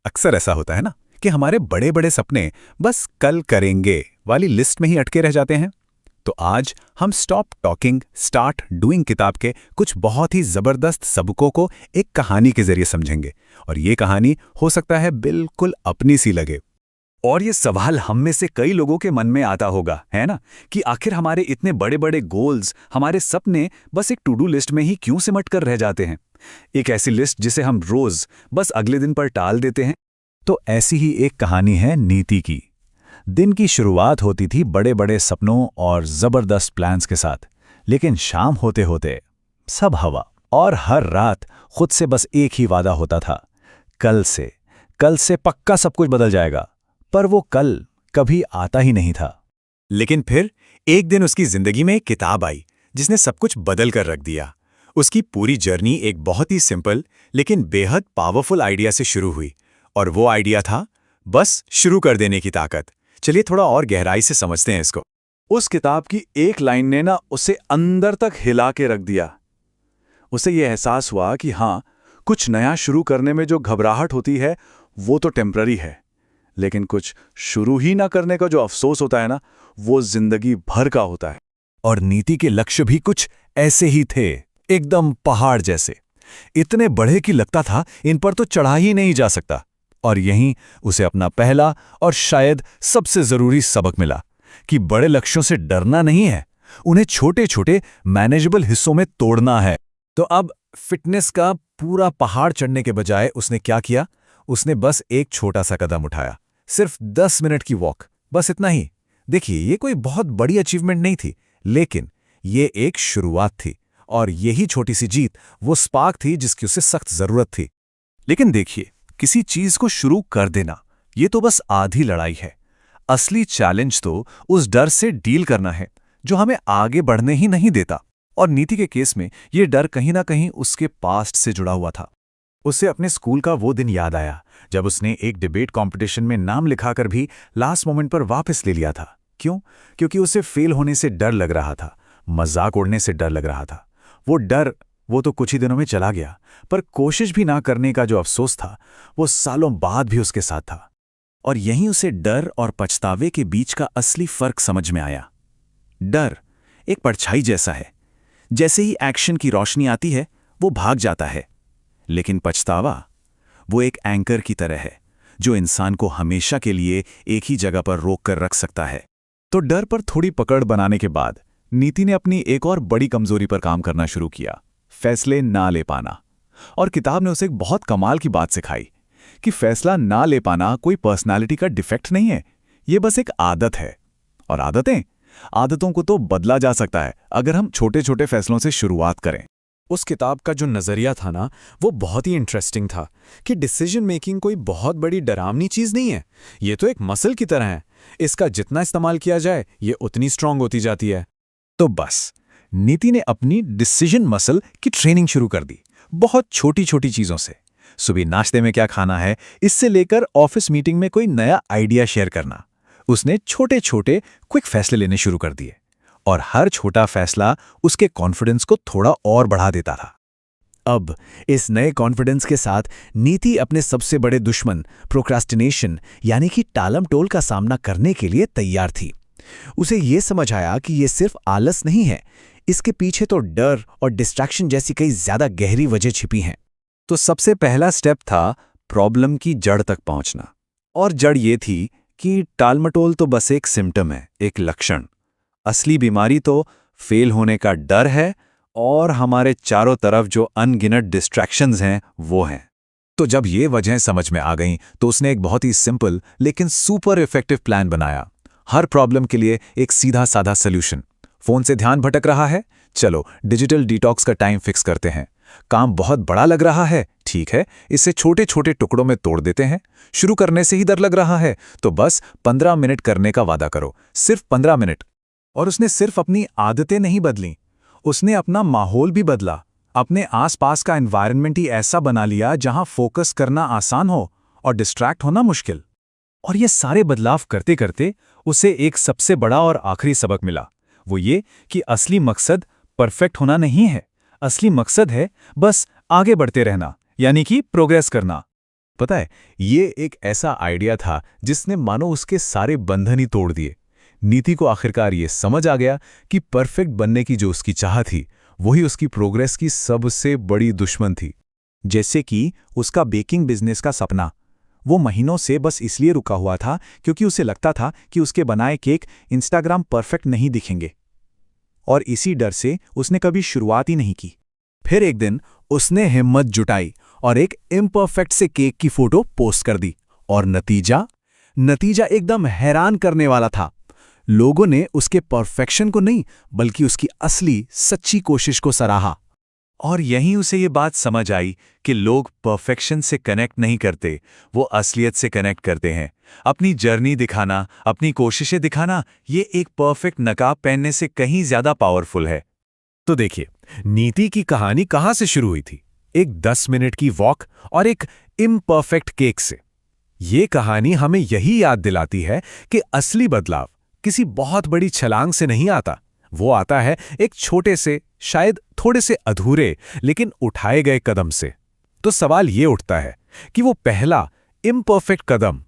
अक्सर ऐसा होता है ना कि हमारे बड़े बड़े सपने बस कल करेंगे वाली लिस्ट में ही अटके रह जाते हैं। तो आज हम स्टॉप टॉकिंग स्टार्ट डूइंग किताब के कुछ बहुत ही जबरदस्त सबकों को एक कहानी के जरिए समझेंगे, और ये कहानी हो सकता है बिल्कुल अपनी सी लगे। और ये सवाल हम में से कई लोगों के मन में आता होगा, है ना, कि आखिर हमारे इतने बड़े बड़े गोल्स, हमारे सपने बस एक टू डू लिस्ट में ही क्यों सिमट कर रह जाते हैं। एक ऐसी लिस्ट जिसे हम रोज बस अगले दिन पर टाल देते हैं। तो ऐसी ही एक कहानी है नीति की। दिन की शुरुआत होती थी बड़े बड़े सपनों और जबरदस्त प्लान्स के साथ, लेकिन शाम होते होते सब हवा। और हर रात खुद से बस एक ही वादा होता था, कल से पक्का सब कुछ बदल जाएगा। पर वो कल कभी आता ही नहीं था। लेकिन फिर एक दिन उसकी जिंदगी में एक किताब आई जिसने सब कुछ बदल कर रख दिया। उसकी पूरी जर्नी एक बहुत ही सिंपल लेकिन बेहद पावरफुल आइडिया से शुरू हुई, और वो आइडिया था बस शुरू कर देने की ताकत। चलिए थोड़ा और गहराई से समझते हैं इसको। उस किताब की एक लाइन ने ना उसे अंदर तक हिला के रख दिया। उसे यह एहसास हुआ कि हाँ, कुछ नया शुरू करने में जो घबराहट होती है वो तो टेम्पररी है, लेकिन कुछ शुरू ही ना करने का जो अफसोस होता है ना, वो जिंदगी भर का होता है। और नीति के लक्ष्य भी कुछ ऐसे ही थे, एकदम पहाड़ जैसे, इतने बड़े कि लगता था इन पर तो चढ़ा ही नहीं जा सकता। और यहीं उसे अपना पहला और शायद सबसे जरूरी सबक मिला कि बड़े लक्ष्यों से डरना नहीं है, उन्हें छोटे छोटे मैनेजेबल हिस्सों में तोड़ना है। तो अब फिटनेस का पूरा पहाड़ चढ़ने के बजाय उसने क्या किया? उसने बस एक छोटा सा कदम उठाया, सिर्फ 10 मिनट की वॉक, बस इतना ही। देखिए, ये कोई बहुत बड़ी अचीवमेंट नहीं थी, लेकिन ये एक शुरुआत थी, और यही छोटी सी जीत वो स्पार्क थी जिसकी उसे सख्त जरूरत थी। लेकिन देखिए, किसी चीज को शुरू कर देना ये तो बस आधी लड़ाई है। असली चैलेंज तो उस डर से डील करना है जो हमें आगे बढ़ने ही नहीं देता। और नीति के केस में ये डर कहीं ना कहीं उसके पास्ट से जुड़ा हुआ था। उसे अपने स्कूल का वो दिन याद आया जब उसने एक डिबेट कंपटीशन में नाम लिखाकर भी लास्ट मोमेंट पर वापस ले लिया था। क्यों? क्योंकि उसे फेल होने से डर लग रहा था, मजाक उड़ने से डर लग रहा था। वो डर वो तो कुछ ही दिनों में चला गया, पर कोशिश भी ना करने का जो अफसोस था वो सालों बाद भी उसके साथ था। और यहीं उसे डर और पछतावे के बीच का असली फर्क समझ में आया। डर एक परछाई जैसा है, जैसे ही एक्शन की रोशनी आती है वो भाग जाता है। लेकिन पछतावा वो एक एंकर की तरह है जो इंसान को हमेशा के लिए एक ही जगह पर रोक कर रख सकता है। तो डर पर थोड़ी पकड़ बनाने के बाद नीति ने अपनी एक और बड़ी कमजोरी पर काम करना शुरू किया, फैसले ना ले पाना। और किताब ने उसे एक बहुत कमाल की बात सिखाई कि फैसला ना ले पाना कोई पर्सनालिटी का डिफेक्ट नहीं है, ये बस एक आदत है। और आदतों को तो बदला जा सकता है अगर हम छोटे छोटे फैसलों से शुरुआत करें। उस किताब का जो नज़रिया था ना, वो बहुत ही इंटरेस्टिंग था कि डिसीजन मेकिंग कोई बहुत बड़ी डरावनी चीज़ नहीं है। ये तो एक मसल की तरह है, इसका जितना इस्तेमाल किया जाए ये उतनी स्ट्रांग होती जाती है। तो बस नीति ने अपनी डिसीजन मसल की ट्रेनिंग शुरू कर दी, बहुत छोटी छोटी चीजों से। सुबह नाश्ते में क्या खाना है इससे लेकर ऑफिस मीटिंग में कोई नया आइडिया शेयर करना, उसने छोटे छोटे क्विक फैसले लेने शुरू कर दिए। और हर छोटा फैसला उसके कॉन्फिडेंस को थोड़ा और बढ़ा देता था। अब इस नए कॉन्फिडेंस के साथ नीति अपने सबसे बड़े दुश्मन प्रोक्रास्टिनेशन यानी कि टालम-टोल का सामना करने के लिए तैयार थी। उसे ये समझ आया कि ये सिर्फ आलस नहीं है, इसके पीछे तो डर और डिस्ट्रैक्शन जैसी कई ज्यादा गहरी वजह छिपी हैं। तो सबसे पहला स्टेप था प्रॉब्लम की जड़ तक पहुंचना। और जड़ ये थी कि टालमटोल तो बस एक सिम्टम है, एक लक्षण। असली बीमारी तो फेल होने का डर है, और हमारे चारों तरफ जो अनगिनत डिस्ट्रैक्शंस हैं वो हैं। तो जब ये वजहें समझ में आ गईं तो उसने एक बहुत ही सिंपल लेकिन सुपर इफेक्टिव प्लान बनाया। हर प्रॉब्लम के लिए एक सीधा साधा सॉल्यूशन। फोन से ध्यान भटक रहा है, चलो डिजिटल डिटॉक्स का टाइम फिक्स करते हैं। काम बहुत बड़ा लग रहा है, ठीक है, इसे छोटे छोटे टुकड़ों में तोड़ देते हैं। शुरू करने से ही डर लग रहा है तो बस 15 मिनट करने का वादा करो, सिर्फ 15 मिनट। और उसने सिर्फ अपनी आदतें नहीं बदली, उसने अपना माहौल भी बदला। अपने आसपास का एनवायरनमेंट ही ऐसा बना लिया जहां फोकस करना आसान हो और डिस्ट्रैक्ट होना मुश्किल। और ये सारे बदलाव करते करते उसे एक सबसे बड़ा और आखिरी सबक मिला, वो ये कि असली मकसद परफेक्ट होना नहीं है। असली मकसद है बस आगे बढ़ते रहना, यानी कि प्रोग्रेस करना। पता है, ये एक ऐसा आइडिया था जिसने मानो उसके सारे बंधन ही तोड़ दिए। नीति को आखिरकार ये समझ आ गया कि परफेक्ट बनने की जो उसकी चाह थी, वही उसकी प्रोग्रेस की सबसे बड़ी दुश्मन थी। जैसे कि उसका बेकिंग बिजनेस का सपना, वो महीनों से बस इसलिए रुका हुआ था क्योंकि उसे लगता था कि उसके बनाए केक इंस्टाग्राम परफेक्ट नहीं दिखेंगे, और इसी डर से उसने कभी शुरुआत ही नहीं की। फिर एक दिन उसने हिम्मत जुटाई और एक इम्परफेक्ट से केक की फोटो पोस्ट कर दी, और नतीजा एकदम हैरान करने वाला था। लोगों ने उसके परफेक्शन को नहीं, बल्कि उसकी असली सच्ची कोशिश को सराहा। और यहीं उसे ये बात समझ आई कि लोग परफेक्शन से कनेक्ट नहीं करते, वो असलियत से कनेक्ट करते हैं। अपनी जर्नी दिखाना, अपनी कोशिशें दिखाना, ये एक परफेक्ट नकाब पहनने से कहीं ज्यादा पावरफुल है। तो देखिए, नीति की कहानी कहां से शुरू हुई थी? एक 10 मिनट की वॉक और एक इम्परफेक्ट केक से। ये कहानी हमें यही याद दिलाती है कि असली बदलाव किसी बहुत बड़ी छलांग से नहीं आता। वो आता है एक छोटे से, शायद थोड़े से अधूरे, लेकिन उठाए गए कदम से। तो सवाल ये उठता है कि वो पहला इम्परफेक्ट कदम